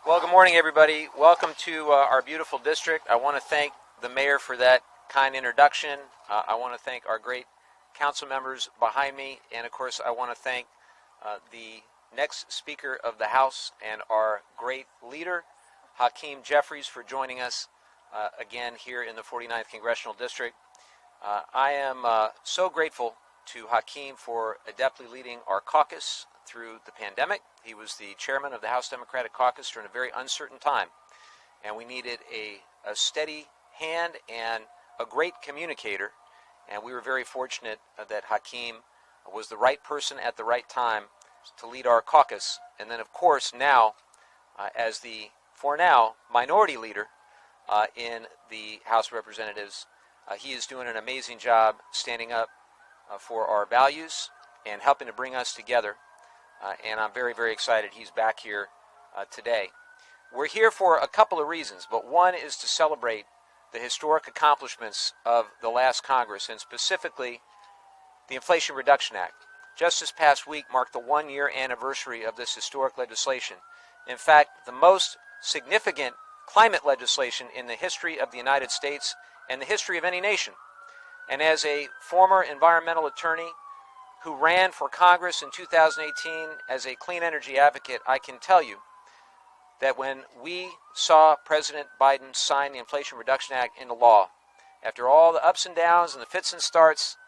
Well, good morning, everybody. Welcome to our beautiful district. I want to thank the mayor for that kind introduction. I want to thank our great council members behind me, and of course, I want to thank the next Speaker of the House and our great leader, Hakeem Jeffries, for joining us again here in the 49th Congressional District. I am so grateful to Hakeem for adeptly leading our caucus through the pandemic. He was the chairman of the House Democratic Caucus during a very uncertain time, and we needed a steady hand and a great communicator, and we were very fortunate that Hakeem was the right person at the right time to lead our caucus. And then, of course, now, as the, for now, minority leader in the House of Representatives, he is doing an amazing job standing up for our values and helping to bring us together. And I'm very, very excited he's back here today. We're here for a couple of reasons, but one is to celebrate the historic accomplishments of the last Congress, and specifically the Inflation Reduction Act. Just this past week marked the one-year anniversary of this historic legislation. In fact, the most significant climate legislation in the history of the United States and the history of any nation. And as a former environmental attorney who ran for Congress in 2018 as a clean energy advocate, I can tell you that when we saw President Biden sign the Inflation Reduction Act into law, after all the ups and downs and the fits and starts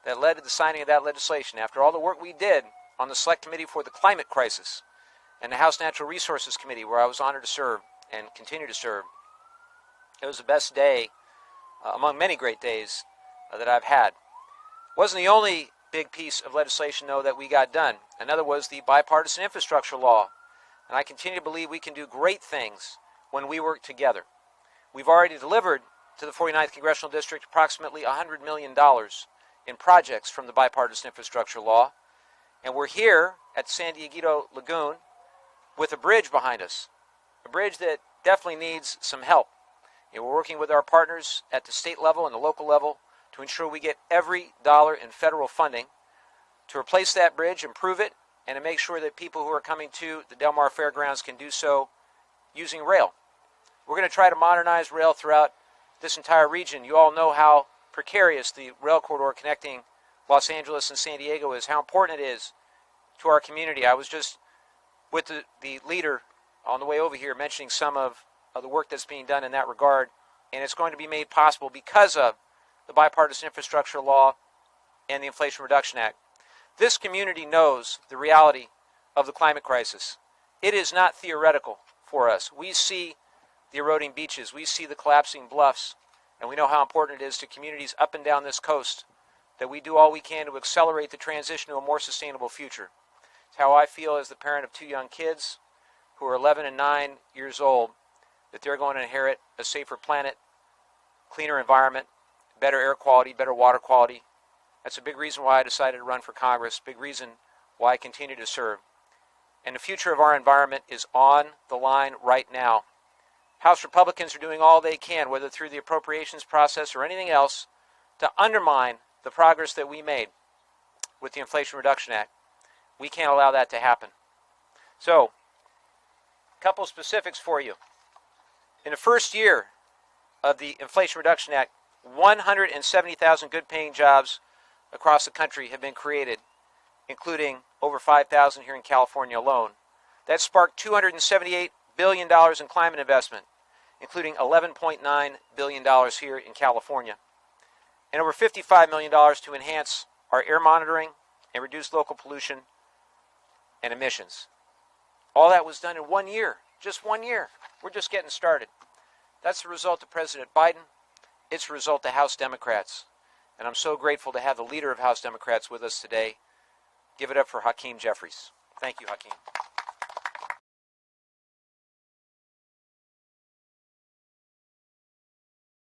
that led to the signing of that legislation, after all the work we did on the Select Committee for the Climate Crisis and the House Natural Resources Committee, where I was honored to serve and continue to serve, it was the best day among many great days that I've had. It wasn't the only big piece of legislation, though, that we got done. Another was the bipartisan infrastructure law. And I continue to believe we can do great things when we work together. We've already delivered to the 49th Congressional District approximately $100 million in projects from the bipartisan infrastructure law. And we're here at San Diego Lagoon with a bridge behind us, a bridge that definitely needs some help. And we're working with our partners at the state level and the local level to ensure we get every dollar in federal funding to replace that bridge, improve it, and to make sure that people who are coming to the Del Mar Fairgrounds can do so using rail. We're going to try to modernize rail throughout this entire region. You all know how precarious the rail corridor connecting Los Angeles and San Diego is, how important it is to our community. I was just with the leader on the way over here mentioning some of the work that's being done in that regard, and it's going to be made possible because of the bipartisan infrastructure law and the Inflation Reduction Act. This community knows the reality of the climate crisis. It is not theoretical for us. We see the eroding beaches, we see the collapsing bluffs, and we know how important it is to communities up and down this coast that we do all we can to accelerate the transition to a more sustainable future. It's how I feel as the parent of two young kids who are 11 and 9 years old, that they're going to inherit a safer planet, cleaner environment, better air quality, better water quality. That's a big reason why I decided to run for Congress, big reason why I continue to serve. And the future of our environment is on the line right now. House Republicans are doing all they can, whether through the appropriations process or anything else, to undermine the progress that we made with the Inflation Reduction Act. We can't allow that to happen. So, a couple specifics for you. In the first year of the Inflation Reduction Act, 170,000 good-paying jobs across the country have been created, including over 5,000 here in California alone. That sparked $278 billion in climate investment, including $11.9 billion here in California, and over $55 million to enhance our air monitoring and reduce local pollution and emissions. All that was done in 1 year, just 1 year. We're just getting started. That's the result of President Biden. It's the result of House Democrats. And I'm so grateful to have the leader of House Democrats with us today. Give it up for Hakeem Jeffries. Thank you, Hakeem.